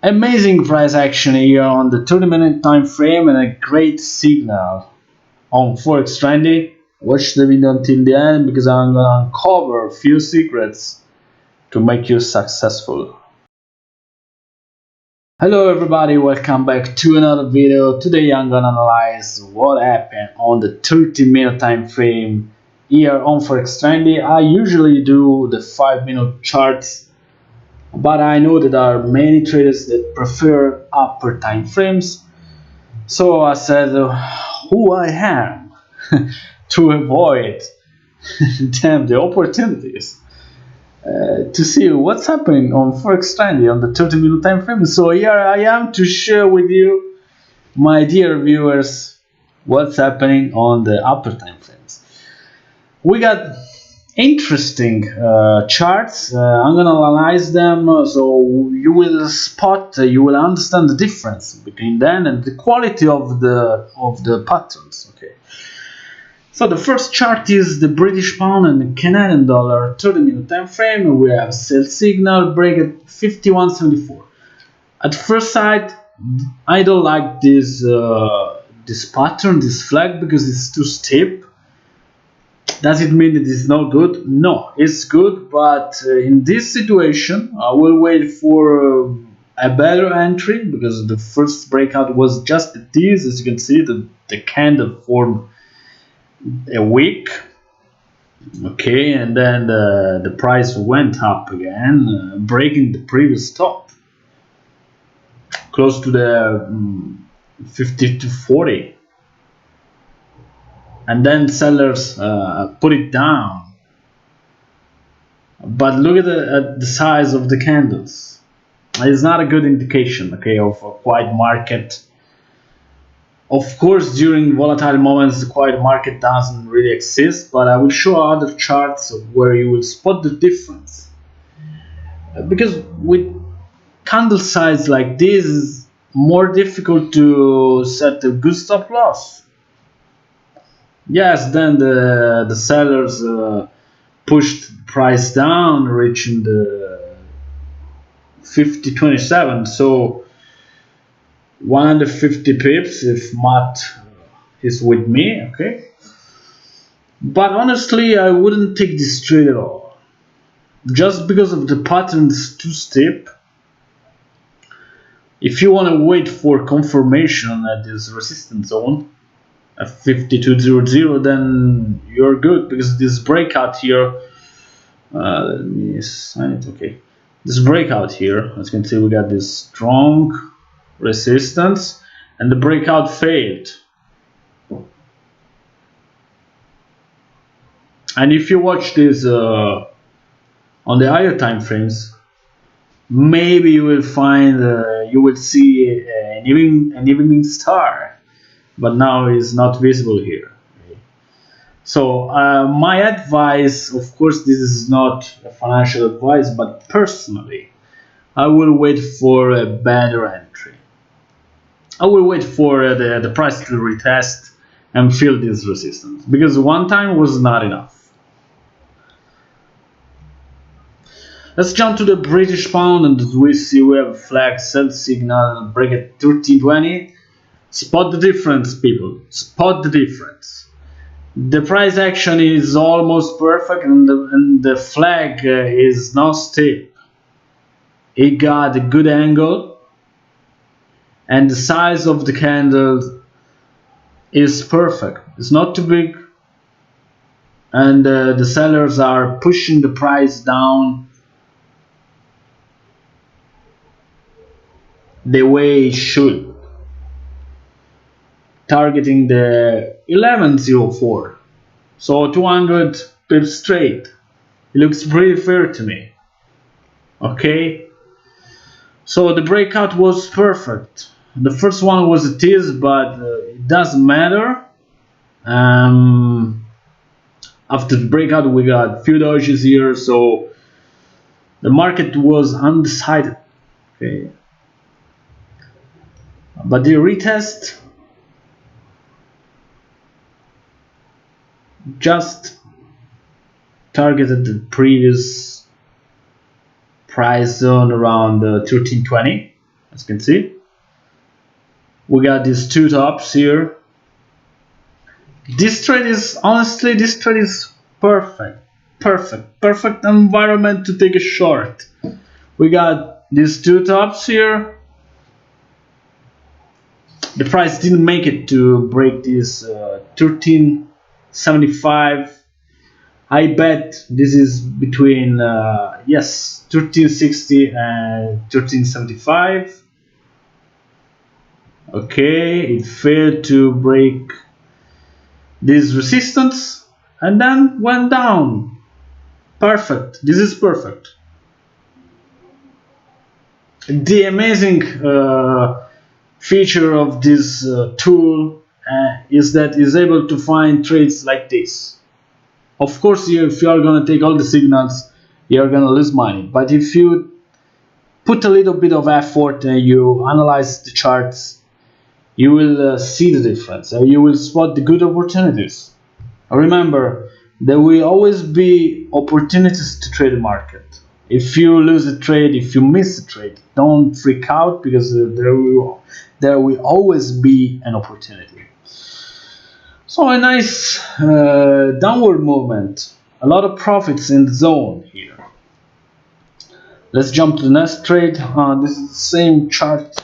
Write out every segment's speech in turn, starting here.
Amazing price action here on the 30-minute time frame and a great signal on Forex Trendy. Watch the video until the end because I'm gonna uncover a few secrets to make you successful. Hello everybody, welcome back to another video. Today I'm gonna analyze what happened on the 30-minute time frame here on Forex Trendy. I usually do the 5-minute charts, but I know that there are many traders that prefer upper time frames. So I said, who I am to avoid the opportunities to see what's happening on Forex Trendy on the 30-minute time frame. So here I am to share with you, my dear viewers, what's happening on the upper time frames. We got interesting charts. I'm gonna analyze them so you will spot, you will understand the difference between them and the quality of the patterns. Okay. So the first chart is the British pound and the Canadian dollar 30-minute time frame. We have sell signal break at 51.74. At first sight, I don't like this pattern, this flag, because it's too steep. Does it mean it is not good? No, it's good, but in this situation, I will wait for a better entry because the first breakout was just this. As you can see, the candle formed a wick. Okay, and then the price went up again, breaking the previous top, close to the 50 to 40. And then sellers put it down. But look at the size of the candles. It's not a good indication, okay, of a quiet market. Of course, during volatile moments, the quiet market doesn't really exist, but I will show other charts where you will spot the difference. Because with candle size like this, it's more difficult to set a good stop loss. Yes, then the sellers pushed the price down, reaching the 50.27. So 150 pips if Matt is with me, okay? But honestly, I wouldn't take this trade at all. Just because of the pattern is too steep. If you want to wait for confirmation at this resistance zone, at 52.00, then you're good, because this breakout here, let me sign it, okay. This breakout here, as you can see, we got this strong resistance, and the breakout failed. And if you watch this on the higher time frames, maybe you will find, you will see an evening star, but now it's not visible here. So my advice, of course, this is not a financial advice, but personally, I will wait for a better entry. I will wait for the price to retest and feel this resistance, because one time was not enough. Let's jump to the British pound, and as we see, we have a flag sell signal break at 13.20. Spot the difference, people. Spot the difference. The price action is almost perfect, and the flag is not steep. It got a good angle, and the size of the candle is perfect. It's not too big, and the sellers are pushing the price down the way it should, targeting the 11.04. So 200 pips straight. It looks pretty fair to me. Okay, so the breakout was perfect. The first one was a tease, but it doesn't matter. After the breakout, we got few dodges here, so the market was undecided. Okay, but the retest just targeted the previous price zone around 13.20. as you can see. We got these two tops here. This trade is honestly, this trade is perfect environment to take a short. We got these two tops here. The price didn't make it to break this 1375. I bet this is between yes, 1360 and 1375. Okay, it failed to break this resistance and then went down. Perfect. This is perfect. The amazing feature of this tool is that it's able to find trades like this. Of course, if you are going to take all the signals, you are going to lose money. But if you put a little bit of effort and you analyze the charts, you will see the difference. You will spot the good opportunities. Remember, there will always be opportunities to trade the market. If you lose a trade, if you miss a trade, don't freak out, because there will always be an opportunity. So a nice downward movement, a lot of profits in the zone here. Let's jump to the next trade. This is the same chart.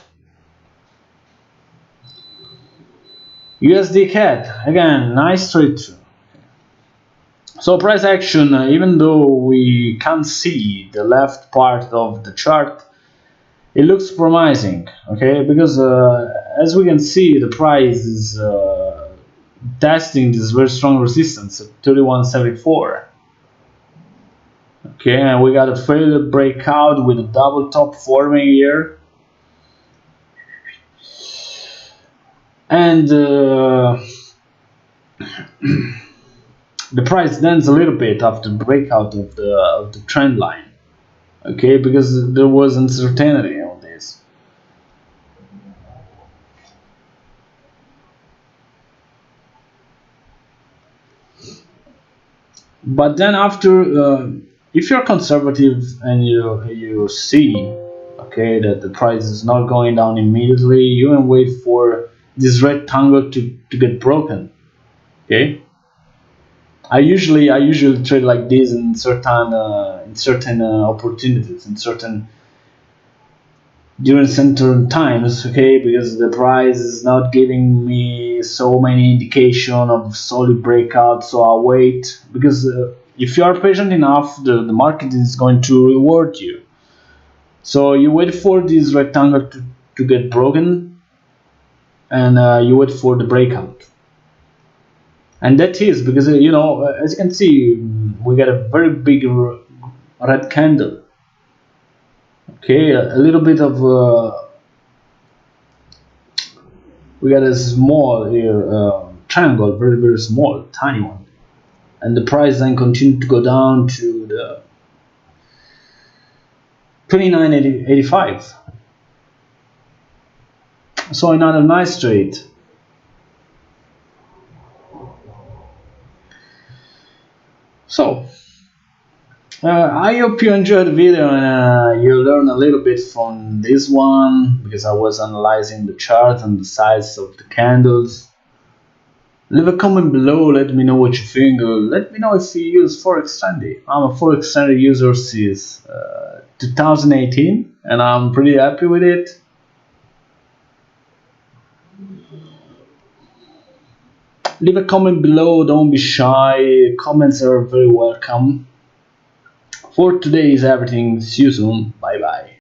USD CAD, again, nice trade too. So price action, even though we can't see the left part of the chart, it looks promising, okay? Because as we can see, the price is testing this very strong resistance at 31.74. Okay, and we got a failed breakout with a double top forming here. And the price dents a little bit after breakout of the trend line, okay, because there was uncertainty on this. But then after, if you're conservative and you see, okay, that the price is not going down immediately, you can wait for this rectangle to get broken, okay. I usually trade like this in certain opportunities, during certain times, okay, because the price is not giving me so many indication of solid breakout. So I'll wait, because if you are patient enough, the market is going to reward you. So you wait for this rectangle to get broken, and you wait for the breakout. And that is because, as you can see, we got a very big red candle. Okay, a little bit of we got a small here triangle, very small, tiny one, and the price then continued to go down to the 29.85. So another nice trade. So I hope you enjoyed the video and you learned a little bit from this one, because I was analyzing the chart and the size of the candles. Leave a comment below, let me know what you think. Let me know if you use Forex Trendy. I'm a Forex Trendy user since 2018 and I'm pretty happy with it. Leave a comment below, don't be shy, comments are very welcome. For today is everything, see you soon, bye bye.